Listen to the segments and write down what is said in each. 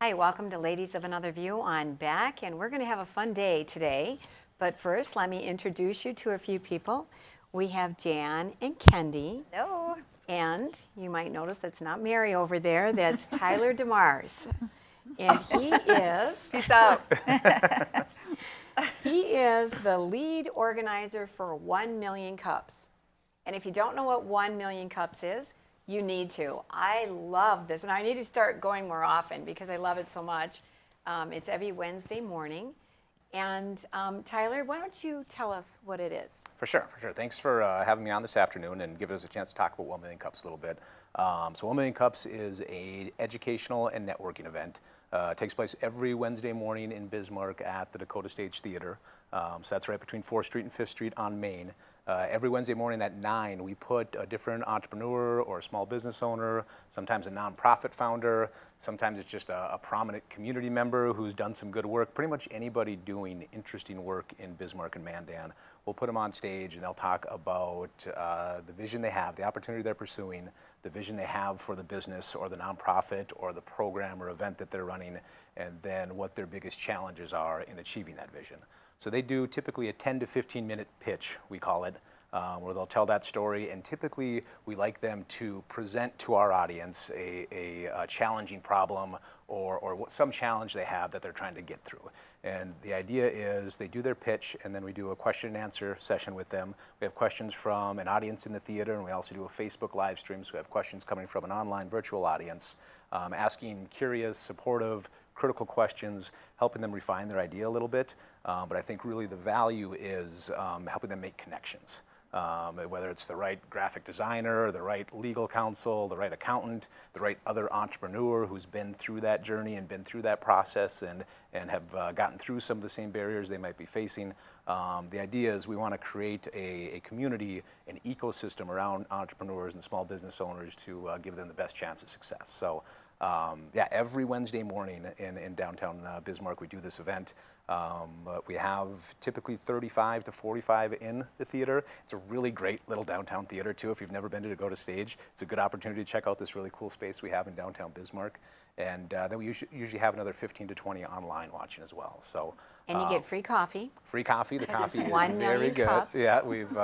Hi, welcome to Ladies of Another View. I'm back, and we're going to have a fun day today. But first, let me introduce you to a few people. We have Jan and Kendi. Hello. And you might notice that's not Mary over there. That's Tyler Demars. And he is... Peace out. He is the lead organizer for 1 Million Cups. And if you don't know what 1 Million Cups is, you need to. I love this, and I need to start going more often because I love it so much. It's every Wednesday morning. And Tyler, why don't you tell us what it is? For sure. Thanks for having me on this afternoon and giving us a chance to talk about 1 Million Cups a little bit. So 1 Million Cups is an educational and networking event. It takes place every Wednesday morning in Bismarck at the Dakota Stage Theater. So that's right between 4th Street and 5th Street on Main. Every Wednesday morning at 9, we put a different entrepreneur or a small business owner, sometimes a nonprofit founder, sometimes it's just a prominent community member who's done some good work. Pretty much anybody doing interesting work in Bismarck and Mandan. We'll put them on stage and they'll talk about the vision they have, the opportunity they're pursuing, the vision they have for the business or the nonprofit or the program or event that they're running, and then what their biggest challenges are in achieving that vision. So they do typically a 10 to 15 minute pitch, we call it, where they'll tell that story, and typically we like them to present to our audience a challenging problem or some challenge they have that they're trying to get through. And the idea is they do their pitch, and then we do a question and answer session with them. We have questions from an audience in the theater, and we also do a Facebook live stream, so we have questions coming from an online virtual audience, asking curious, supportive, critical questions, helping them refine their idea a little bit. But I think really the value is helping them make connections. Whether it's the right graphic designer, the right legal counsel, the right accountant, the right other entrepreneur who's been through that journey and been through that process and have gotten through some of the same barriers they might be facing. The idea is we want to create a community, an ecosystem around entrepreneurs and small business owners to give them the best chance of success. So yeah, every Wednesday morning in downtown Bismarck, we do this event. We have typically 35 to 45 in the theater. It's a really great little downtown theater too. If you've never been to Dakota Stage, it's a good opportunity to check out this really cool space we have in downtown Bismarck. And then we usually have another 15 to 20 online watching as well. So. And you get free coffee. Free coffee. The coffee is 1 very million good. cups. Yeah, we've.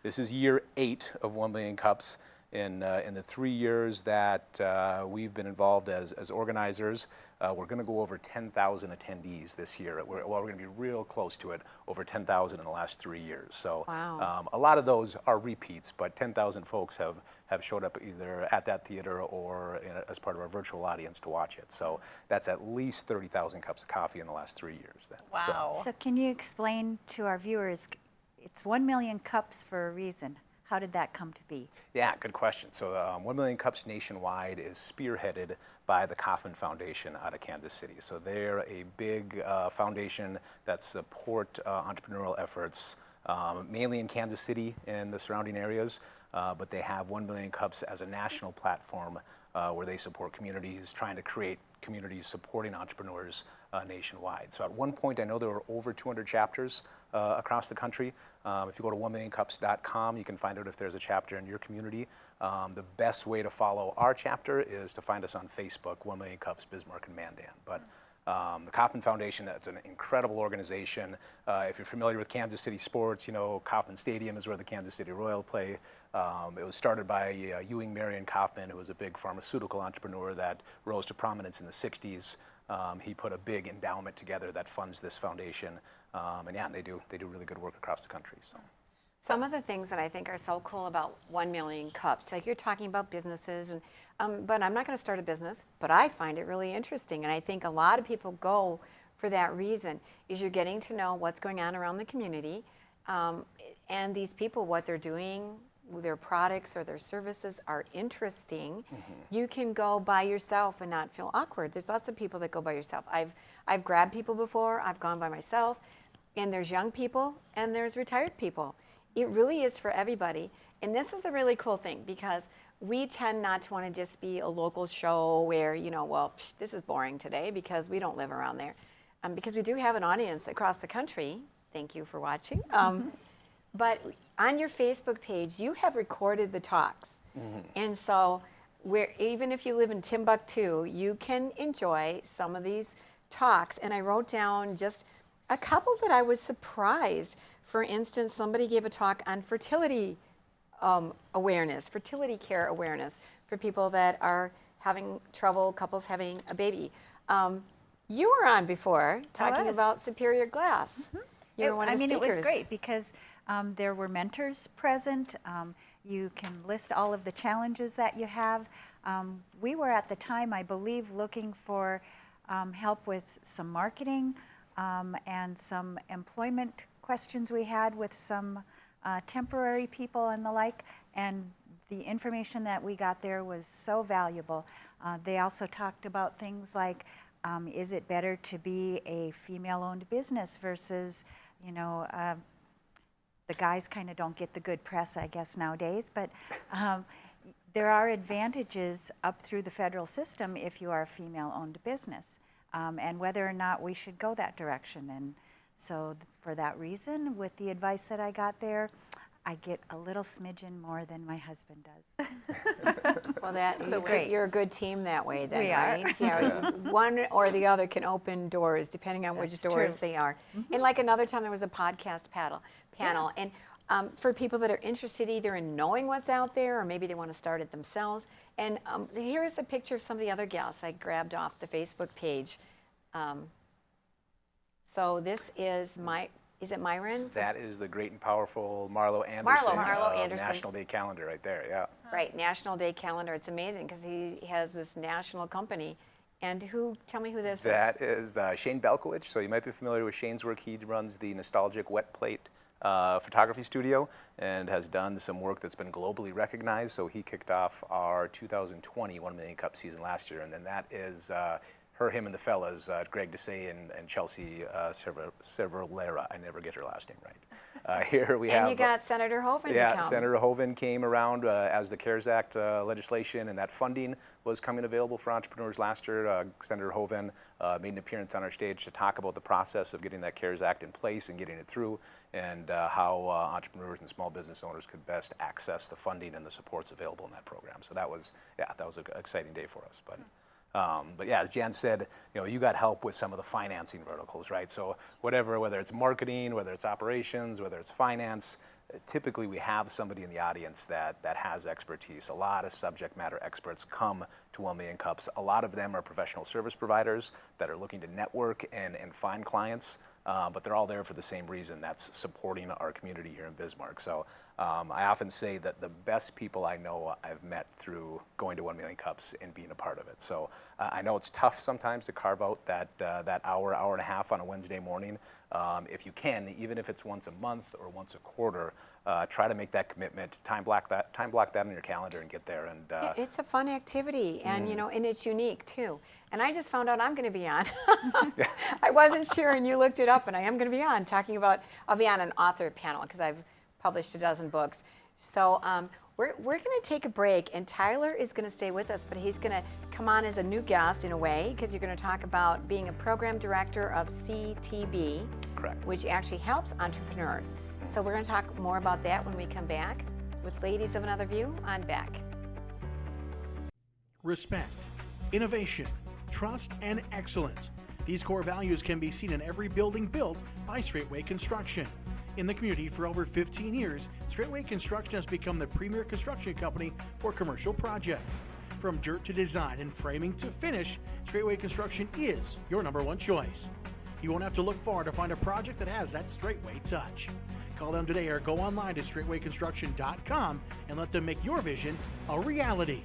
This is year 8 of 1 Million Cups. In the 3 years that we've been involved as organizers, we're going to go over 10,000 attendees this year. We're going to be real close to it, over 10,000 in the last 3 years. So wow. A lot of those are repeats, but 10,000 folks have showed up either at that theater or as part of our virtual audience to watch it. So that's at least 30,000 cups of coffee in the last 3 years. Then. Wow. So can you explain to our viewers, it's 1 million cups for a reason. How did that come to be? Yeah, good question. So 1 Million Cups nationwide is spearheaded by the Kauffman Foundation out of Kansas City. So they're a big foundation that support entrepreneurial efforts, mainly in Kansas City and the surrounding areas, but they have 1 Million Cups as a national platform where they support communities, trying to create communities supporting entrepreneurs nationwide. So at one point, I know there were over 200 chapters across the country. If you go to 1millioncups.com, you can find out if there's a chapter in your community. The best way to follow our chapter is to find us on Facebook, 1 Million Cups, Bismarck and Mandan. But the Kauffman Foundation, that's an incredible organization. If you're familiar with Kansas City sports, you know Kauffman Stadium is where the Kansas City Royals play. It was started by Ewing Marion Kauffman, who was a big pharmaceutical entrepreneur that rose to prominence in the 60s. He put a big endowment together that funds this foundation. And yeah, they do really good work across the country. So. Some of the things that I think are so cool about 1 Million Cups, like you're talking about businesses, and but I'm not going to start a business, but I find it really interesting, and I think a lot of people go for that reason, is you're getting to know what's going on around the community, and these people, what they're doing, their products or their services are interesting. Mm-hmm. You can go by yourself and not feel awkward. There's lots of people that go by yourself. I've grabbed people before, I've gone by myself, and there's young people and there's retired people. It really is for everybody. And this is the really cool thing, because we tend not to want to just be a local show where, you know, well, this is boring today because we don't live around there. Because we do have an audience across the country. Thank you for watching. But on your Facebook page, you have recorded the talks. Mm-hmm. And so where even if you live in Timbuktu, you can enjoy some of these talks. And I wrote down just a couple that I was surprised. For instance, somebody gave a talk on fertility awareness, fertility care awareness for people that are having trouble, couples having a baby. You were on before talking about superior glass. You were one of the speakers. It was great because there were mentors present. You can list all of the challenges that you have. We were at the time, I believe, looking for help with some marketing and some employment questions we had with some temporary people and the like. And the information that we got there was so valuable. They also talked about things like, is it better to be a female-owned business versus, you know, the guys kind of don't get the good press, I guess, nowadays, but there are advantages up through the federal system if you are a female-owned business, and whether or not we should go that direction. And so for that reason, with the advice that I got there, I get a little smidgen more than my husband does. Well, that is great. You're a good team that way, then, we right? Yeah, one or the other can open doors depending on which doors they are. And like another time, there was a podcast panel, and for people that are interested either in knowing what's out there or maybe they want to start it themselves. And here is a picture of some of the other gals I grabbed off the Facebook page. So this is is it Myron? That is the great and powerful Marlo Anderson. Marlo Anderson. National Day Calendar right there, yeah. Right, National Day Calendar. It's amazing because he has this national company. And tell me who this is. That is Shane Belkowitz. So you might be familiar with Shane's work. He runs the Nostalgic Wet Plate photography studio and has done some work that's been globally recognized. So he kicked off our 2020 1 Million Cup season last year. And then that is him and the fellas, Greg Desai and Chelsea Cervalera. I never get her last name right. Here we have. And you got Senator Hoeven to come. Senator Hoeven came around as the CARES Act legislation and that funding was coming available for entrepreneurs last year. Senator Hoeven made an appearance on our stage to talk about the process of getting that CARES Act in place and getting it through, and how entrepreneurs and small business owners could best access the funding and the supports available in that program. So that was an exciting day for us. But yeah, as Jan said, you got help with some of the financing verticals, right? So whether it's marketing, whether it's operations, whether it's finance, typically we have somebody in the audience that has expertise. A lot of subject matter experts come to 1 Million Cups. A lot of them are professional service providers that are looking to network and find clients. But they're all there for the same reason. That's supporting our community here in Bismarck. So I often say that the best people I know I've met through going to 1 Million Cups and being a part of it. So I know it's tough sometimes to carve out that hour and a half on a Wednesday morning. If you can, even if it's once a month or once a quarter, try to make that commitment. Time block that on your calendar and get there. And it's a fun activity, and and it's unique too. And I just found out I'm going to be on. I wasn't sure, and you looked it up, and I am going to be on talking about. I'll be on an author panel because I've published a dozen books. So we're going to take a break, and Tyler is going to stay with us, but he's going to come on as a new guest in a way because you're going to talk about being a program director of CTB, correct, which actually helps entrepreneurs. So we're going to talk more about that when we come back with Ladies of Another View on Back. Respect, innovation, trust, and excellence. These core values can be seen in every building built by Straightway Construction. In the community for over 15 years, Straightway Construction has become the premier construction company for commercial projects. From dirt to design and framing to finish, Straightway Construction is your #1 choice. You won't have to look far to find a project that has that Straightway touch. Call them today or go online to straightwayconstruction.com and let them make your vision a reality.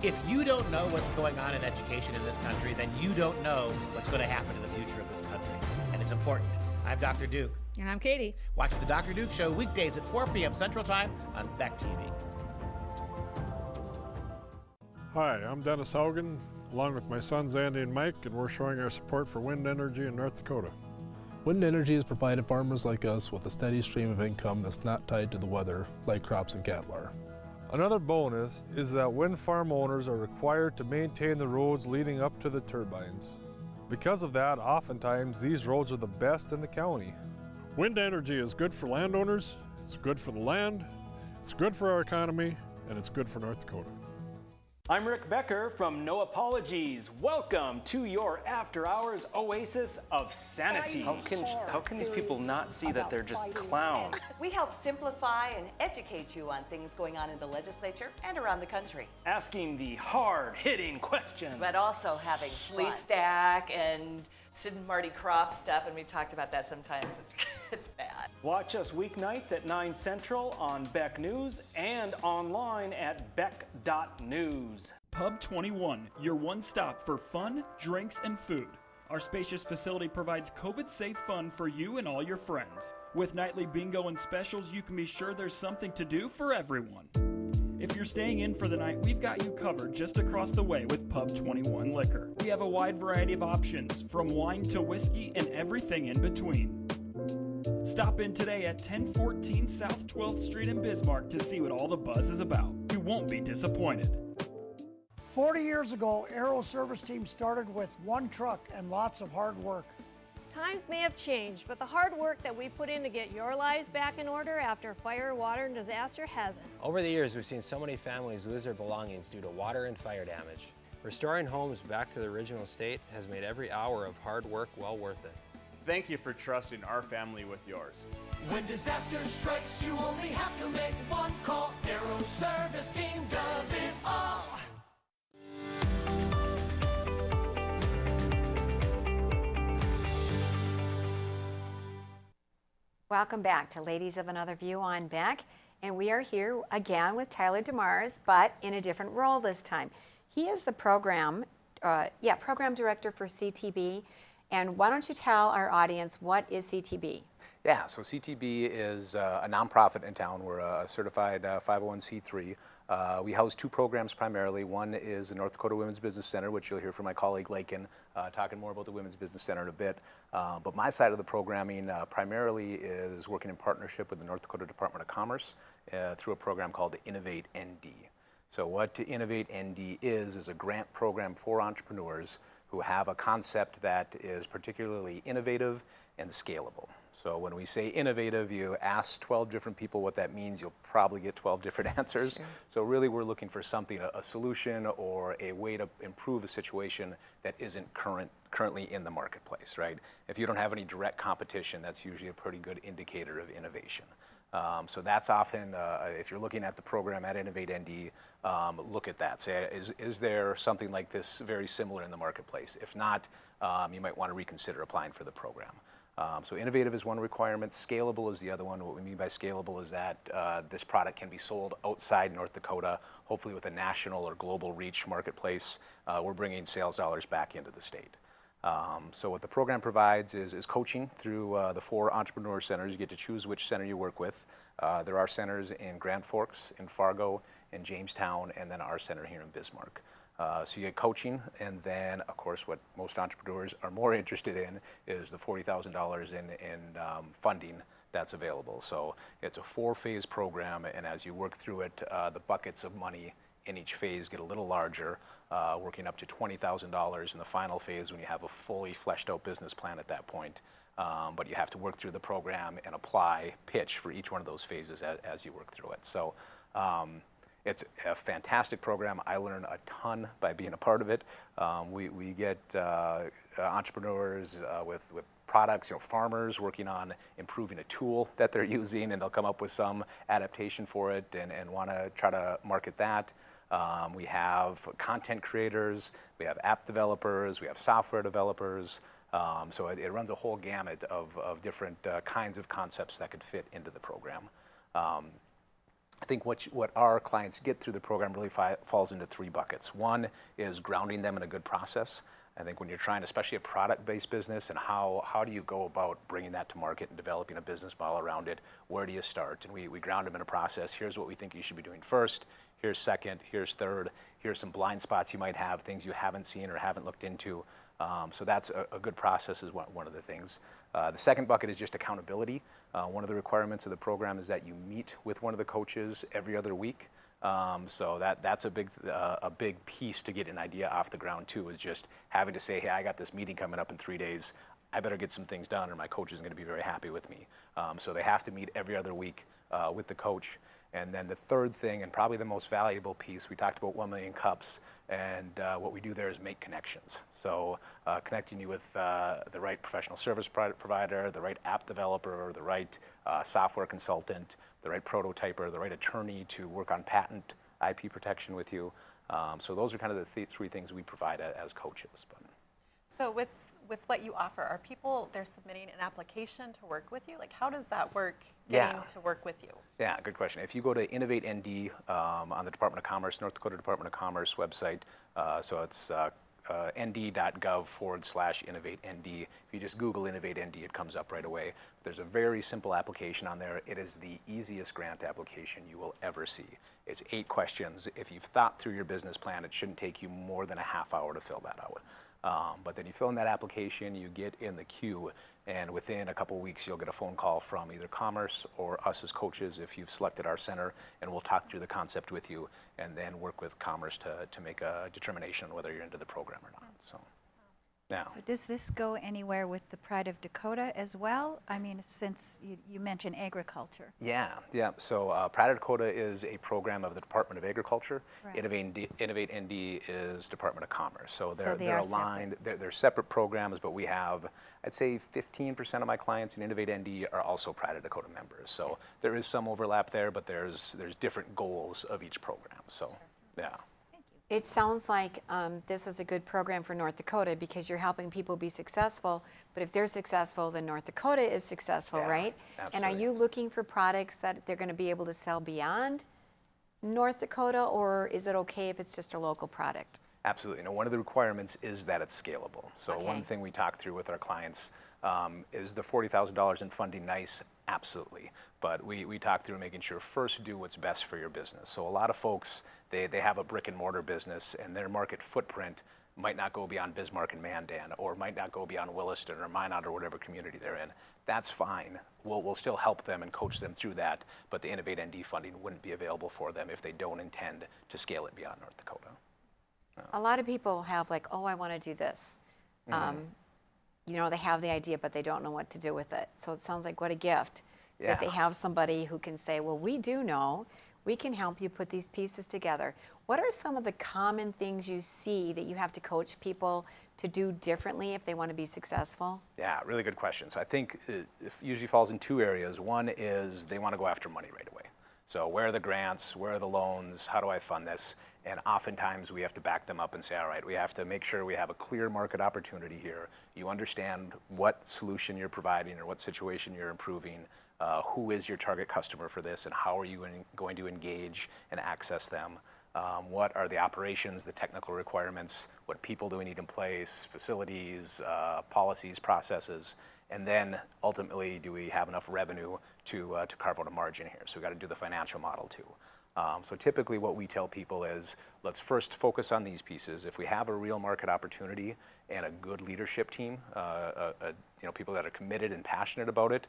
If you don't know what's going on in education in this country, then you don't know what's going to happen in the future of this country. And it's important. I'm Dr. Duke. And I'm Katie. Watch the Dr. Duke Show weekdays at 4 p.m. Central Time on Beck TV. Hi, I'm Dennis Haugen, along with my sons Andy and Mike, and we're showing our support for wind energy in North Dakota. Wind energy has provided farmers like us with a steady stream of income that's not tied to the weather like crops and cattle are. Another bonus is that wind farm owners are required to maintain the roads leading up to the turbines. Because of that, oftentimes these roads are the best in the county. Wind energy is good for landowners, it's good for the land, it's good for our economy, and it's good for North Dakota. I'm Rick Becker from No Apologies. Welcome to your after hours oasis of sanity. How can these people not see that they're just clowns? We help simplify and educate you on things going on in the legislature and around the country. Asking the hard-hitting questions. But also having Lee Stack and Sid and Marty Croft stuff, and we've talked about that sometimes. It's bad. Watch us weeknights at 9 Central on Beck News and online at beck.news. Pub 21, your one stop for fun, drinks, and food. Our spacious facility provides COVID-safe fun for you and all your friends. With nightly bingo and specials, you can be sure there's something to do for everyone. If you're staying in for the night, we've got you covered just across the way with Pub 21 Liquor. We have a wide variety of options, from wine to whiskey and everything in between. Stop in today at 1014 South 12th Street in Bismarck to see what all the buzz is about. You won't be disappointed. 40 years ago, Aero Service Team started with one truck and lots of hard work. Times may have changed, but the hard work that we put in to get your lives back in order after fire, water, and disaster hasn't. Over the years, we've seen so many families lose their belongings due to water and fire damage. Restoring homes back to the original state has made every hour of hard work well worth it. Thank you for trusting our family with yours. When disaster strikes, you only have to make one call. Aero Service Team does it all. Welcome back to Ladies of Another View on Beck, and we are here again with Tyler Demars, but in a different role this time. He is the program director for CTB, and why don't you tell our audience what is CTB? Yeah, so CTB is a nonprofit in town. We're a certified 501c3. We house two programs primarily. One is the North Dakota Women's Business Center, which you'll hear from my colleague Laiken talking more about the Women's Business Center in a bit. But my side of the programming primarily is working in partnership with the North Dakota Department of Commerce through a program called Innovate ND. So what Innovate ND is a grant program for entrepreneurs who have a concept that is particularly innovative and scalable. So when we say innovative, you ask 12 different people what that means, you'll probably get 12 different answers. Sure. So really we're looking for something, a solution or a way to improve a situation that isn't currently in the marketplace, right? If you don't have any direct competition, that's usually a pretty good indicator of innovation. So that's often, if you're looking at the program at Innovate ND, look at that. Say, is there something like this very similar in the marketplace? If not, you might want to reconsider applying for the program. So innovative is one requirement, scalable is the other one. What we mean by scalable is that this product can be sold outside North Dakota, hopefully with a national or global reach marketplace. We're bringing sales dollars back into the state. So what the program provides is coaching through the 4 entrepreneur centers. You get to choose which center you work with. There are centers in Grand Forks, in Fargo, in Jamestown, and then our center here in Bismarck. So you get coaching, and then, of course, what most entrepreneurs are more interested in is the $40,000 in funding that's available. So it's a 4-phase program, and as you work through it, the buckets of money in each phase get a little larger, working up to $20,000 in the final phase when you have a fully fleshed out business plan at that point. But you have to work through the program and pitch for each one of those phases as you work through it. So it's a fantastic program. I learn a ton by being a part of it. We get entrepreneurs with products, farmers working on improving a tool that they're using, and they'll come up with some adaptation for it and want to try to market that. We have content creators, we have app developers, we have software developers. So it runs a whole gamut of different kinds of concepts that could fit into the program. I think what our clients get through the program really falls into 3 buckets. One is grounding them in a good process. I think when you're trying, especially a product-based business, and how do you go about bringing that to market and developing a business model around it, where do you start? And we ground them in a process. Here's what we think you should be doing first. Here's second. Here's third. Here's some blind spots you might have, things you haven't seen or haven't looked into. So that's a good process is one of the things. The second bucket is just accountability. One of the requirements of the program is that you meet with one of the coaches every other week. So that's a big piece to get an idea off the ground too, is just having to say, hey, I got this meeting coming up in 3 days. I better get some things done or my coach is going to be very happy with me. So they have to meet every other week with the coach. And then the third thing, and probably the most valuable piece, we talked about 1 Million Cups, and what we do there is make connections. So connecting you with the right professional service provider, the right app developer, the right software consultant, the right prototyper, the right attorney to work on patent IP protection with you. So those are kind of the three things we provide as coaches. But. So with what you offer, are people, they're submitting an application to work with you? Like, how does that work, getting to work with you? Yeah, good question. If you go to Innovate ND on the Department of Commerce, North Dakota Department of Commerce website, so it's nd.gov/Innovate ND. If you just Google Innovate ND, it comes up right away. There's a very simple application on there. It is the easiest grant application you will ever see. It's 8 questions. If you've thought through your business plan, it shouldn't take you more than a half hour to fill that out. But then you fill in that application, you get in the queue, and within a couple weeks you'll get a phone call from either Commerce or us as coaches if you've selected our center, and we'll talk through the concept with you and then work with Commerce to make a determination on whether you're into the program or not. So, yeah. So does this go anywhere with the Pride of Dakota as well? I mean, since you mentioned agriculture. Yeah. So Pride of Dakota is a program of the Department of Agriculture. Right. Innovate ND is Department of Commerce. So they they're are aligned. They're separate programs, but we have, I'd say 15% of my clients in Innovate ND are also Pride of Dakota members. So there is some overlap there, but there's different goals of each program. So, yeah. It sounds like this is a good program for North Dakota because you're helping people be successful. But if they're successful, then North Dakota is successful, right? Absolutely. And are you looking for products that they're going to be able to sell beyond North Dakota, or is it okay if it's just a local product? Absolutely. One of the requirements is that it's scalable. So one thing we talk through with our clients is the $40,000 in funding nice? Absolutely. But we talk through making sure first do what's best for your business. So a lot of folks, they have a brick and mortar business and their market footprint might not go beyond Bismarck and Mandan, or might not go beyond Williston or Minot or whatever community they're in. That's fine. We'll still help them and coach them through that, but the Innovate ND funding wouldn't be available for them if they don't intend to scale it beyond North Dakota. A lot of people have like, oh, I want to do this. You know, they have the idea, but they don't know what to do with it. So it sounds like what a gift that they have somebody who can say, well, we do know. We can help you put these pieces together. What are some of the common things you see that you have to coach people to do differently if they want to be successful? Yeah, really good question. So I think it usually falls in 2 areas. One is they want to go after money right away. So where are the grants? Where are the loans? How do I fund this? And oftentimes we have to back them up and say, all right, we have to make sure we have a clear market opportunity here. You understand what solution you're providing or what situation you're improving. Who is your target customer for this, and how are you going to engage and access them? What are the operations, the technical requirements? What people do we need in place? Facilities, policies, processes, and then ultimately, do we have enough revenue to carve out a margin here? So we got to do the financial model too. So typically, what we tell people is, let's first focus on these pieces. If we have a real market opportunity and a good leadership team, people that are committed and passionate about it,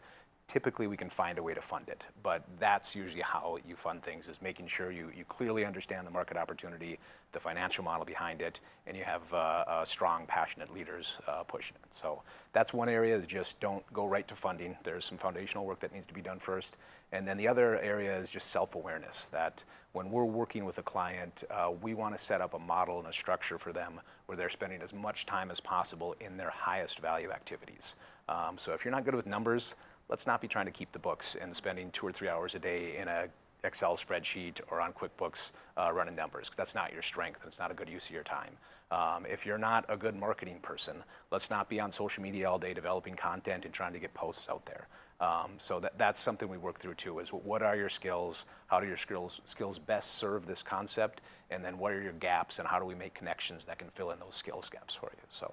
typically we can find a way to fund it. But that's usually how you fund things, is making sure you clearly understand the market opportunity, the financial model behind it, and you have strong, passionate leaders pushing it. So that's one area, is just don't go right to funding. There's some foundational work that needs to be done first. And then the other area is just self-awareness, that when we're working with a client, we want to set up a model and a structure for them where they're spending as much time as possible in their highest value activities. So if you're not good with numbers, let's not be trying to keep the books and spending 2 or 3 hours a day in a Excel spreadsheet or on QuickBooks running numbers, because that's not your strength and it's not a good use of your time. If you're not a good marketing person, let's not be on social media all day developing content and trying to get posts out there. So that's something we work through too, is what are your skills? How do your skills best serve this concept? And then what are your gaps, and how do we make connections that can fill in those skills gaps for you? So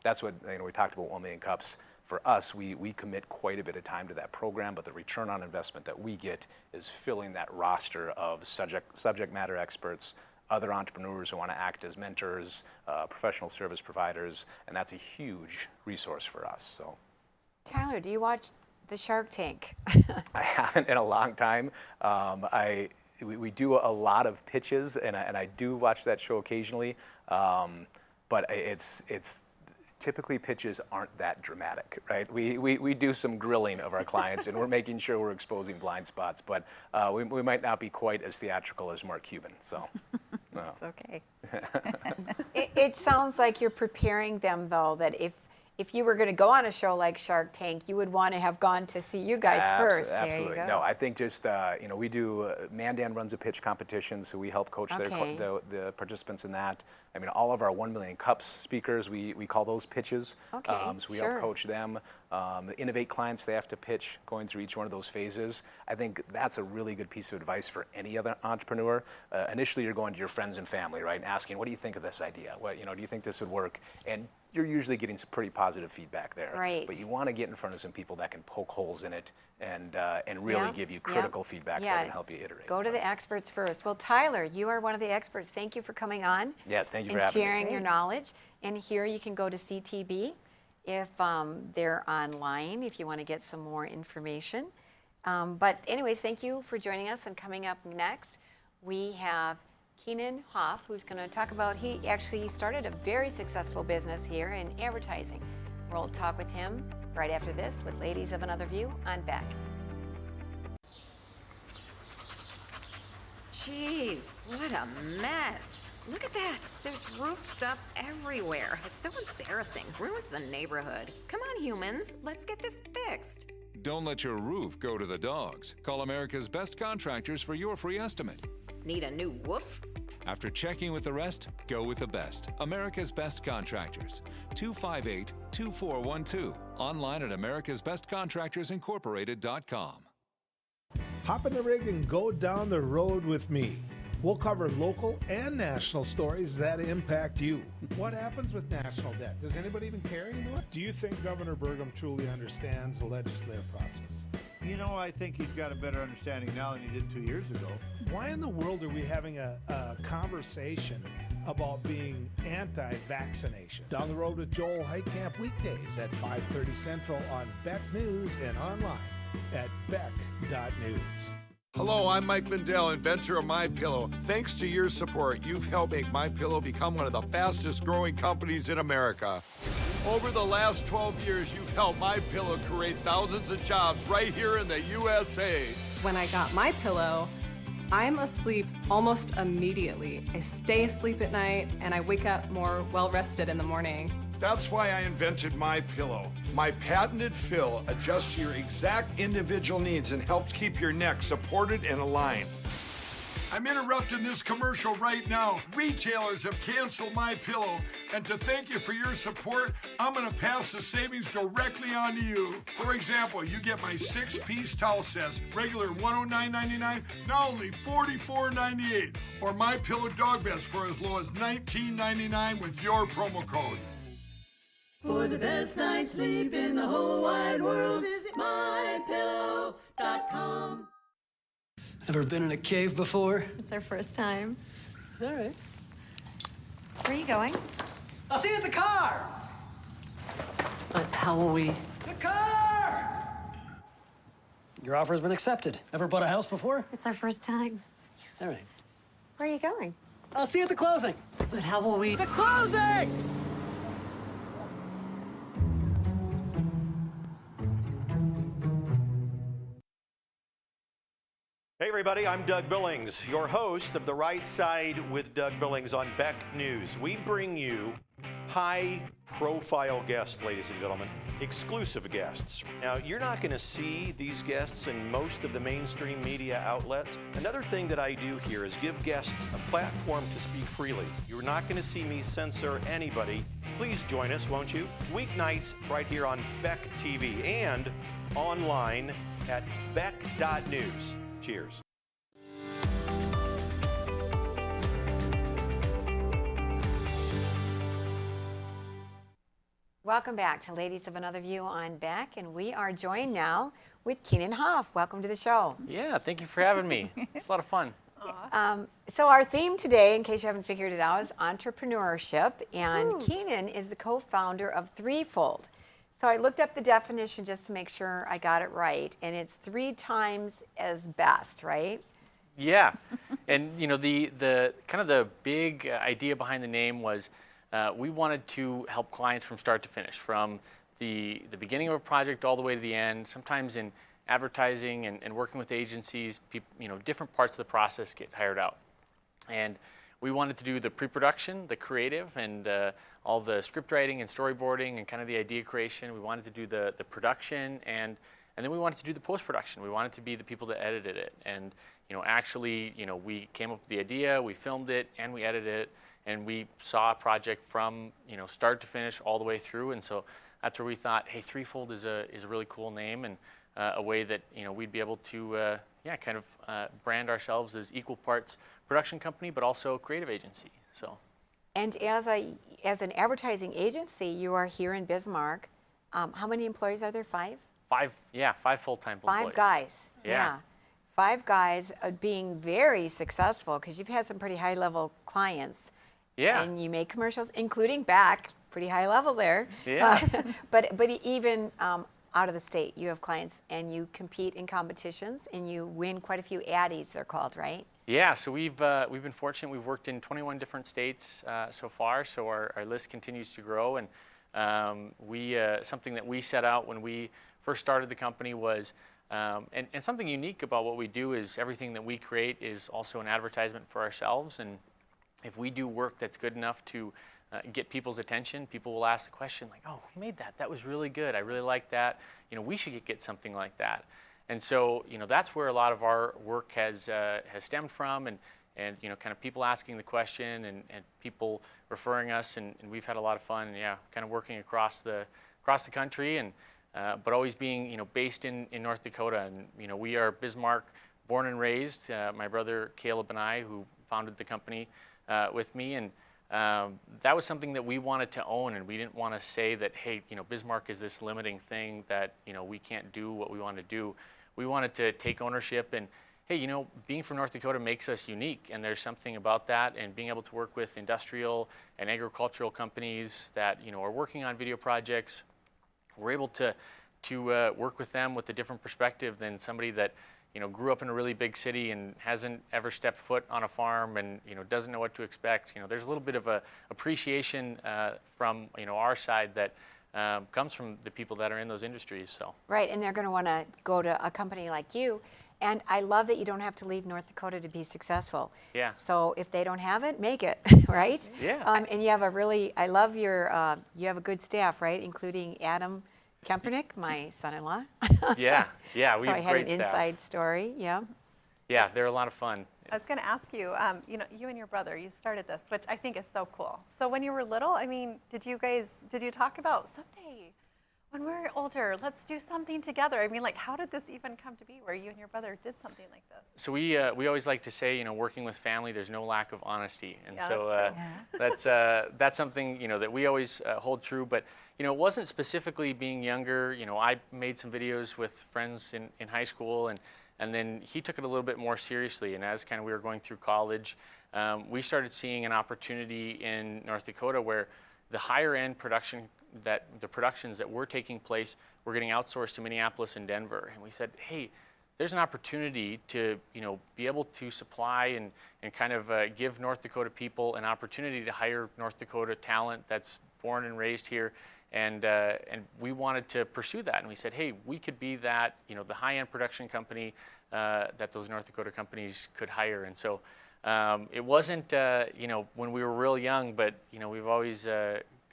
that's what, we talked about 1 Million Cups. For us, we commit quite a bit of time to that program, but the return on investment that we get is filling that roster of subject matter experts, other entrepreneurs who want to act as mentors, professional service providers, and that's a huge resource for us. So, Tyler, do you watch the Shark Tank? I haven't in a long time. we do a lot of pitches, and I do watch that show occasionally, but it's typically pitches aren't that dramatic, right? We do some grilling of our clients, and we're making sure we're exposing blind spots, but we might not be quite as theatrical as Mark Cuban, so. No. It's okay. It sounds like you're preparing them, though, that if you were going to go on a show like Shark Tank, you would want to have gone to see you guys first. Absolutely. There you go. No, I think just, we do, Mandan runs a pitch competition, so we help coach the participants in that. I mean, all of our 1 Million Cups speakers, we call those pitches. Okay, so we help coach them. The Innovate clients, they have to pitch going through each one of those phases. I think that's a really good piece of advice for any other entrepreneur. Initially, you're going to your friends and family, right, and asking, what do you think of this idea? What, do you think this would work? And you're usually getting some pretty positive feedback there. Right. But you want to get in front of some people that can poke holes in it and really give you critical feedback that can help you iterate. Go to the experts first. Well, Tyler, you are one of the experts. Thank you for coming on. Yes, thank you for and having us. sharing your knowledge. And here you can go to CTB if they're online, if you want to get some more information. But anyways, thank you for joining us. And coming up next, we have Keenan Hauff, who's going to talk about, he actually started a very successful business here in advertising. We'll talk with him right after this with Ladies of Another View on Beck. Jeez, what a mess. Look at that. There's roof stuff everywhere. It's so embarrassing. Ruins the neighborhood. Come on, humans. Let's get this fixed. Don't let your roof go to the dogs. Call America's Best Contractors for your free estimate. Need a new woof? After checking with the rest, go with the best. America's Best Contractors. 258-2412. Online at americasbestcontractorsincorporated.com. Hop in the rig and go down the road with me. We'll cover local and national stories that impact you. What happens with national debt? Does anybody even care anymore? Do you think Governor Burgum truly understands the legislative process? I think he's got a better understanding now than he did 2 years ago. Why in the world are we having a conversation about being anti-vaccination? Down the Road with Joel Heitkamp weekdays at 5:30 Central on Beck News and online at beck.news. Hello, I'm Mike Lindell, inventor of MyPillow. Thanks to your support, you've helped make MyPillow become one of the fastest growing companies in America. Over the last 12 years, you've helped MyPillow create thousands of jobs right here in the USA. When I got MyPillow, I'm asleep almost immediately. I stay asleep at night and I wake up more well-rested in the morning. That's why I invented MyPillow. My patented fill adjusts to your exact individual needs and helps keep your neck supported and aligned. I'm interrupting this commercial right now. Retailers have canceled MyPillow, and to thank you for your support, I'm gonna pass the savings directly on to you. For example, you get my 6-piece towel sets, regular $109.99, now only $44.98, or MyPillow dog beds for as low as $19.99 with your promo code. For the best night's sleep in the whole wide world, visit mypillow.com. Ever been in a cave before? It's our first time. All right. Where are you going? I'll see you at the car! How will we? The car! Your offer's been accepted. Ever bought a house before? It's our first time. All right. Where are you going? I'll see you at the closing. But how will we? The closing! Hey everybody, I'm Doug Billings, your host of The Right Side with Doug Billings on Beck News. We bring you high-profile guests, ladies and gentlemen, exclusive guests. Now, you're not going to see these guests in most of the mainstream media outlets. Another thing that I do here is give guests a platform to speak freely. You're not going to see me censor anybody. Please join us, won't you? Weeknights right here on Beck TV and online at beck.news. Cheers. Welcome back to Ladies of Another View on Beck, and we are joined now with Keenan Hauff. Welcome to the show. Yeah, thank you for having me. It's a lot of fun. So our theme today, in case you haven't figured it out, is entrepreneurship, and Keenan is the co-founder of Threefold. So I looked up the definition just to make sure I got it right, and it's 3 times as best, right? Yeah, and you know the kind of the big idea behind the name was we wanted to help clients from start to finish, from the beginning of a project all the way to the end. Sometimes in advertising and working with agencies, different parts of the process get hired out, and we wanted to do the pre-production, the creative, and all the script writing and storyboarding and kind of the idea creation. We wanted to do the production, and then we wanted to do the post-production. We wanted to be the people that edited it. And actually, we came up with the idea, we filmed it, and we edited it, and we saw a project from start to finish all the way through. And so that's where we thought, hey, Threefold is a really cool name, and a way that we'd be able to kind of brand ourselves as equal parts production company, but also creative agency. So. And as an advertising agency, you are here in Bismarck. How many employees are there? 5? 5 full-time employees. 5 guys. Yeah. 5 guys being very successful, because you've had some pretty high-level clients. Yeah. And you make commercials, including back, pretty high level there. Yeah. But even out of the state, you have clients, and you compete in competitions, and you win quite a few Addies, they're called, right? Yeah, so we've been fortunate. We've worked in 21 different states so far, so our list continues to grow. And something that we set out when we first started the company was, and something unique about what we do is everything that we create is also an advertisement for ourselves. And if we do work that's good enough to get people's attention, people will ask the question like, "Oh, who made that? That was really good. I really like that. We should get something like that." And so, that's where a lot of our work has stemmed from, and kind of people asking the question and people referring us, and we've had a lot of fun, kind of working across the country, and but always being based in North Dakota. And we are Bismarck born and raised. My brother Caleb and I, who founded the company with me, and that was something that we wanted to own, and we didn't want to say that, hey, Bismarck is this limiting thing that we can't do what we want to do. We wanted to take ownership, and hey, being from North Dakota makes us unique, and there's something about that, and being able to work with industrial and agricultural companies that are working on video projects. We're able to work with them with a different perspective than somebody that grew up in a really big city and hasn't ever stepped foot on a farm, and doesn't know what to expect. There's a little bit of a appreciation from our side that comes from the people that are in those industries. So. Right, and they're going to want to go to a company like you. And I love that you don't have to leave North Dakota to be successful. Yeah. So if they don't have it, make it, right? Yeah. And you have I love your, you have a good staff, right? Including Adam Kempernick, my son-in-law. Yeah, we have So I had great an staff. inside story, yeah. Yeah, they're a lot of fun. I was going to ask you, you and your brother, you started this, which I think is so cool. So when you were little, did you talk about someday, when we're older, let's do something together? How did this even come to be, where you and your brother did something like this? So we always like to say, working with family, there's no lack of honesty, and Yeah, so that's something that we always hold true. But it wasn't specifically being younger. I made some videos with friends in high school, and then he took it a little bit more seriously. And as we were going through college, we started seeing an opportunity in North Dakota where the higher end productions that were taking place were getting outsourced to Minneapolis and Denver. And we said, hey, there's an opportunity to be able to supply and kind of give North Dakota people an opportunity to hire North Dakota talent that's born and raised here. And we wanted to pursue that, and we said, hey, we could be that, the high-end production company that those North Dakota companies could hire. And so it wasn't, when we were real young, but we've always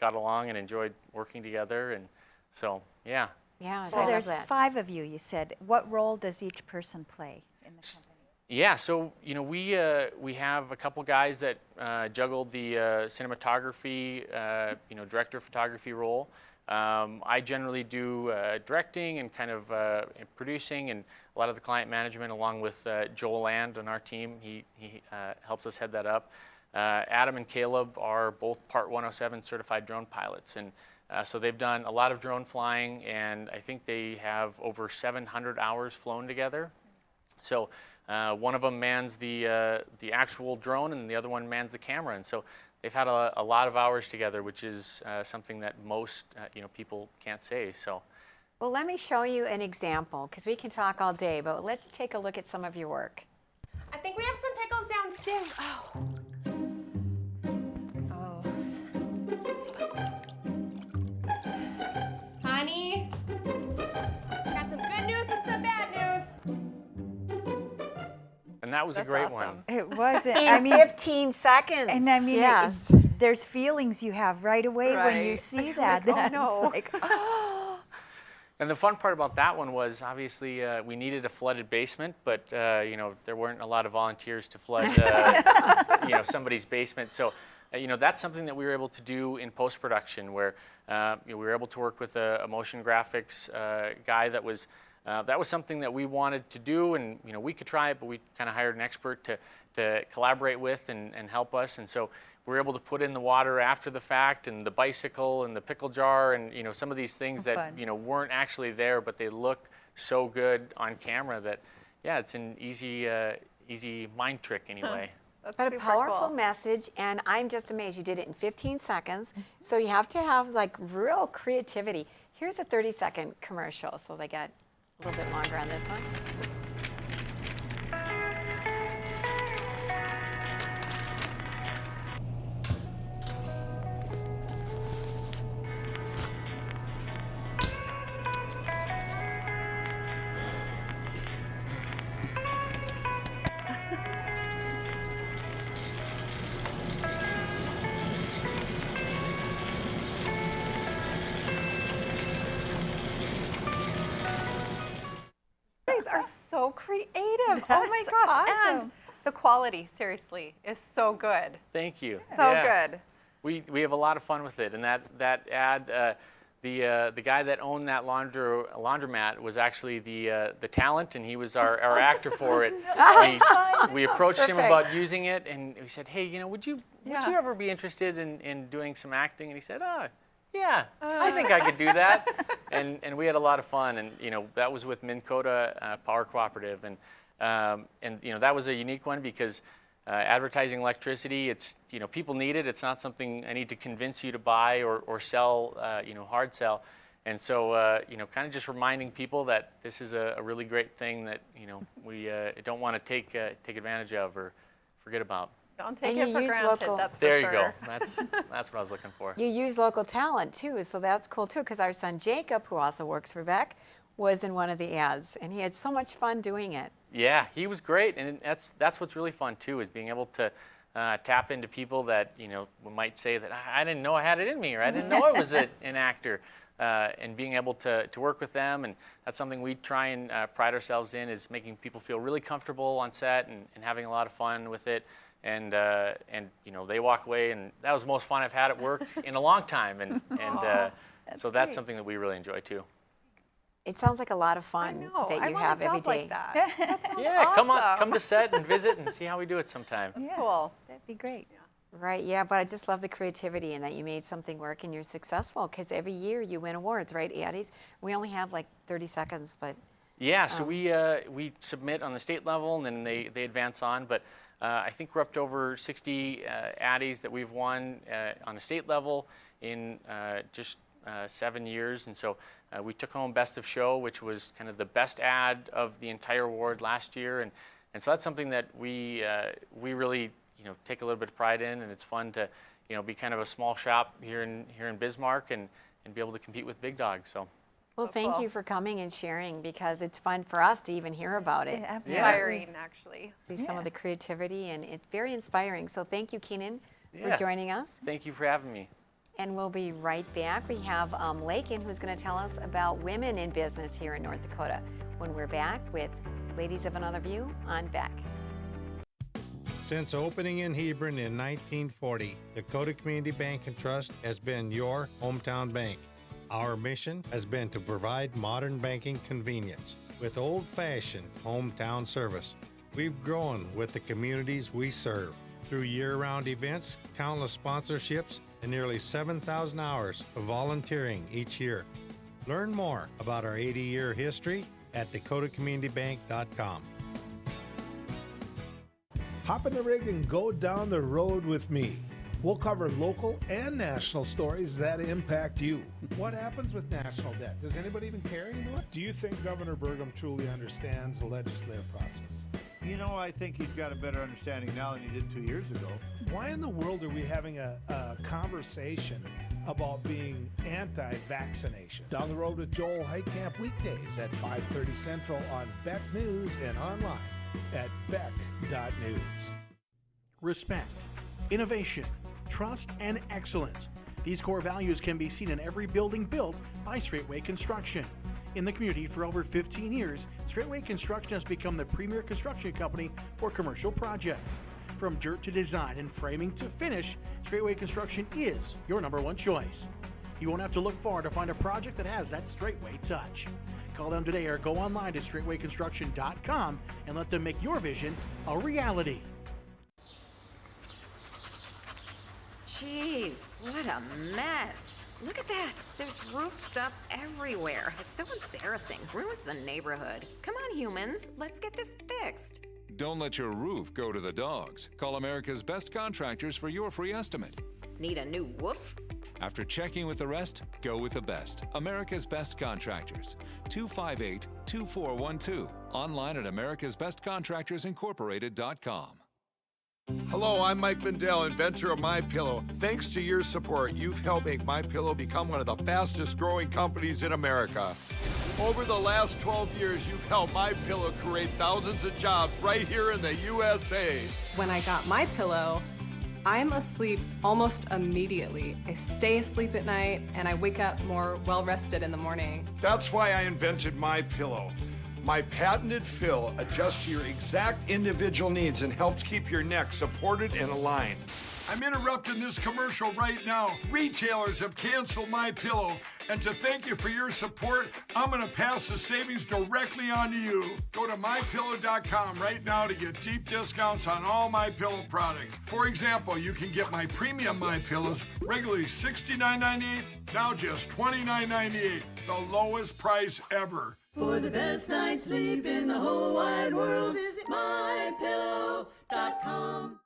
got along and enjoyed working together, and so yeah. Yeah. So there's 5 of you. You said, what role does each person play in the company? Yeah, so we have a couple guys that juggled the cinematography, director of photography role. I generally do directing and kind of producing, and a lot of the client management, along with Joel Land on our team. He helps us head that up. Adam and Caleb are both Part 107 certified drone pilots, and so they've done a lot of drone flying, and I think they have over 700 hours flown together. So one of them mans the actual drone, and the other one mans the camera, and so they've had a lot of hours together, which is something that most people can't say. So. Well, let me show you an example, because we can talk all day, but let's take a look at some of your work. I think we have some pickles downstairs. Oh. Honey, got some good news and some bad news. And that was a great one. It wasn't. In I mean, 15 seconds. And I mean, yes. There's feelings you have right away when you Right. see that. Like, oh, That's no. like, oh. And the fun part about that one was obviously we needed a flooded basement, but you know, there weren't a lot of volunteers to flood you know, somebody's basement. So you know, that's something that we were able to do in post-production, where you know, we were able to work with a motion graphics guy that was something that we wanted to do, and you know, we could try it, but we kind of hired an expert to collaborate with and help us. And so we were able to put in the water after the fact, and the bicycle and the pickle jar, and you know, some of these things that Fun. you know, weren't actually there, but they look so good on camera that yeah, it's an easy mind trick anyway. That's But a super powerful cool. message, and I'm just amazed you did it in 15 seconds. So you have to have like real creativity. Here's a 30-second commercial, so they got a little bit longer on this one. You guys are so creative. Oh my That's gosh. awesome. And the quality, seriously, is so good. Thank you. So Yeah. good. We have a lot of fun with it, and that ad, the guy that owned that laundromat was actually the talent, and he was our actor for it. We approached him Perfect. about using it, and we said, hey, you know, would you Yeah. ever be interested in doing some acting? And he said, oh, yeah, I think I could do that. And we had a lot of fun, and you know, that was with Dakota Power Cooperative, and you know, that was a unique one because advertising electricity, it's, you know, people need it. It's not something I need to convince you to buy or sell, you know, hard sell. And so, you know, kind of just reminding people that this is a really great thing that, you know, we don't want to take advantage of or forget about. Don't take And it you for use granted, local- that's for There sure. you go. That's what I was looking for. You use local talent too, so that's cool too, because our son Jacob, who also works for Beck, was in one of the ads, and he had so much fun doing it. Yeah, he was great, and that's what's really fun too, is being able to tap into people that, you know, might say that I didn't know I had it in me, or I didn't know I was an actor, and being able to work with them, and that's something we try and pride ourselves in, is making people feel really comfortable on set and having a lot of fun with it, and you know, they walk away, and that was the most fun I've had at work in a long time, and so that's great. something that we really enjoy too. It sounds like a lot of fun No, that I you want have a every job day. like that. That sounds Yeah, come awesome. to set and visit and see how we do it sometime. That's cool. That'd be great. Right, yeah, but I just love the creativity and that you made something work and you're successful, because every year you win awards, right, Addies? We only have like 30 seconds, but Yeah, so we submit on the state level, and then they advance on. But I think we're up to over 60 Addies that we've won on a state level in just 7 years. And so we took home Best of Show, which was kind of the best ad of the entire award last year. And so that's something that we really, you know, take a little bit of pride in, and it's fun to, you know, be kind of a small shop here in Bismarck and be able to compete with big dogs. So. well, thank you for coming and sharing, because it's fun for us to even hear about it. Yeah, Inspiring, actually. See some of the creativity, and it's very inspiring. So thank you, Keenan, Yeah. for joining us. Thank you for having me. And we'll be right back. We have Laiken, who's going to tell us about women in business here in North Dakota when we're back with Ladies of Another View on Beck. Since opening in Hebron in 1940, Dakota Community Bank and Trust has been your hometown bank. Our mission has been to provide modern banking convenience with old-fashioned hometown service. We've grown with the communities we serve through year-round events, countless sponsorships, and nearly 7,000 hours of volunteering each year. Learn more about our 80-year history at dakotacommunitybank.com. Hop in the rig and go down the road with me. We'll cover local and national stories that impact you. What happens with national debt? Does anybody even care anymore? Do you think Governor Burgum truly understands the legislative process? You know, I think he's got a better understanding now than he did 2 years ago. Why in the world are we having a conversation about being anti-vaccination? Down the Road with Joel Heitkamp weekdays at 5:30 Central on Beck News and online at beck.news. Respect, innovation, trust, and excellence. These core values can be seen in every building built by Straightway Construction. In the community for over 15 years, Straightway Construction has become the premier construction company for commercial projects. From dirt to design and framing to finish, Straightway Construction is your #1 choice. You won't have to look far to find a project that has that Straightway touch. Call them today or go online to straightwayconstruction.com and let them make your vision a reality. Jeez, what a mess. Look at that. There's roof stuff everywhere. It's so embarrassing. Ruins the neighborhood. Come on, humans. Let's get this fixed. Don't let your roof go to the dogs. Call America's Best Contractors for your free estimate. Need a new woof? After checking with the rest, go with the best. America's Best Contractors. 258-2412. Online at americasbestcontractorsincorporated.com. Hello, I'm Mike Lindell, inventor of MyPillow. Thanks to your support, you've helped make MyPillow become one of the fastest growing companies in America. Over the last 12 years, you've helped MyPillow create thousands of jobs right here in the USA. When I got my pillow, I'm asleep almost immediately. I stay asleep at night and I wake up more well-rested in the morning. That's why I invented MyPillow. My patented fill adjusts to your exact individual needs and helps keep your neck supported and aligned. I'm interrupting this commercial right now. Retailers have canceled MyPillow, and to thank you for your support, I'm going to pass the savings directly on to you. Go to MyPillow.com right now to get deep discounts on all MyPillow products. For example, you can get my premium MyPillows, regularly $69.98, now just $29.98, the lowest price ever. For the best night's sleep in the whole wide world, visit mypillow.com.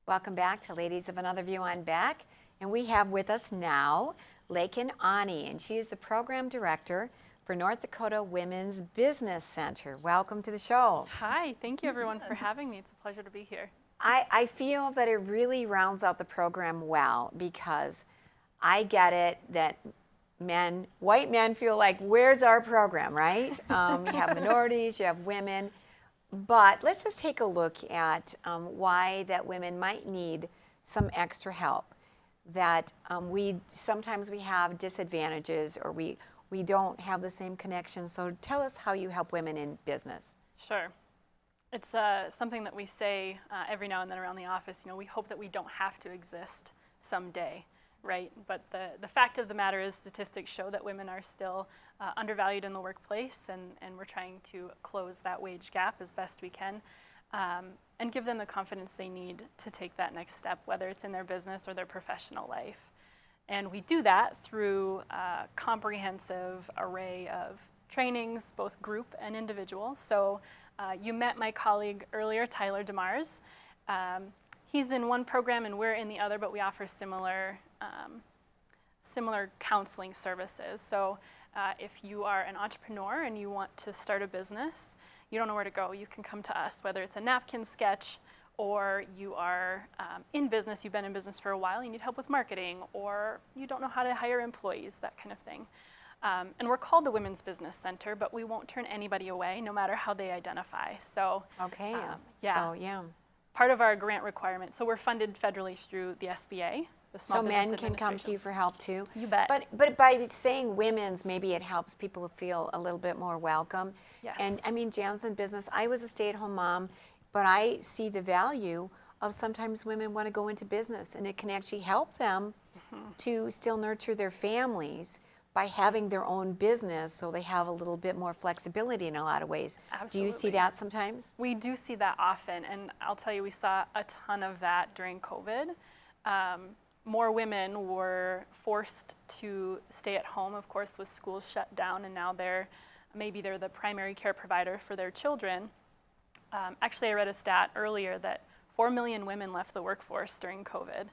Welcome back to Ladies of Another View on Beck. And we have with us now Laiken Aune, and she is the Program Director for North Dakota Women's Business Center. Welcome to the show. Hi, thank you everyone for having me. It's a pleasure to be here. I feel that it really rounds out the program well, because I get it that white men feel like, where's our program, right? You have minorities, you have women. But let's just take a look at why that women might need some extra help. That sometimes we have disadvantages, or we don't have the same connections. So tell us how you help women in business. Sure. It's something that we say every now and then around the office. You know, we hope that we don't have to exist someday, right? But the fact of the matter is, statistics show that women are still undervalued in the workplace, and we're trying to close that wage gap as best we can, and give them the confidence they need to take that next step, whether it's in their business or their professional life. And we do that through a comprehensive array of trainings, both group and individual. So you met my colleague earlier, Tyler Demars. He's in one program and we're in the other, but we offer similar counseling services. So if you are an entrepreneur and you want to start a business, you don't know where to go, you can come to us, whether it's a napkin sketch, or you are in business, you've been in business for a while, you need help with marketing, or you don't know how to hire employees, that kind of thing. And we're called the Women's Business Center, but we won't turn anybody away, no matter how they identify. So, okay, yeah. Part of our grant requirement, so we're funded federally through the SBA, the Small Business Administration. So men can come to you for help too? You bet. But by saying women's, maybe it helps people feel a little bit more welcome. Yes. And I mean, Jan's in business. I was a stay-at-home mom, but I see the value of sometimes women want to go into business, and it can actually help them to still nurture their families by having their own business, so they have a little bit more flexibility in a lot of ways. Absolutely. Do you see that sometimes? We do see that often, and I'll tell you, we saw a ton of that during COVID. More women were forced to stay at home, of course, with schools shut down, and now maybe they're the primary care provider for their children. Actually, I read a stat earlier that 4 million women left the workforce during COVID.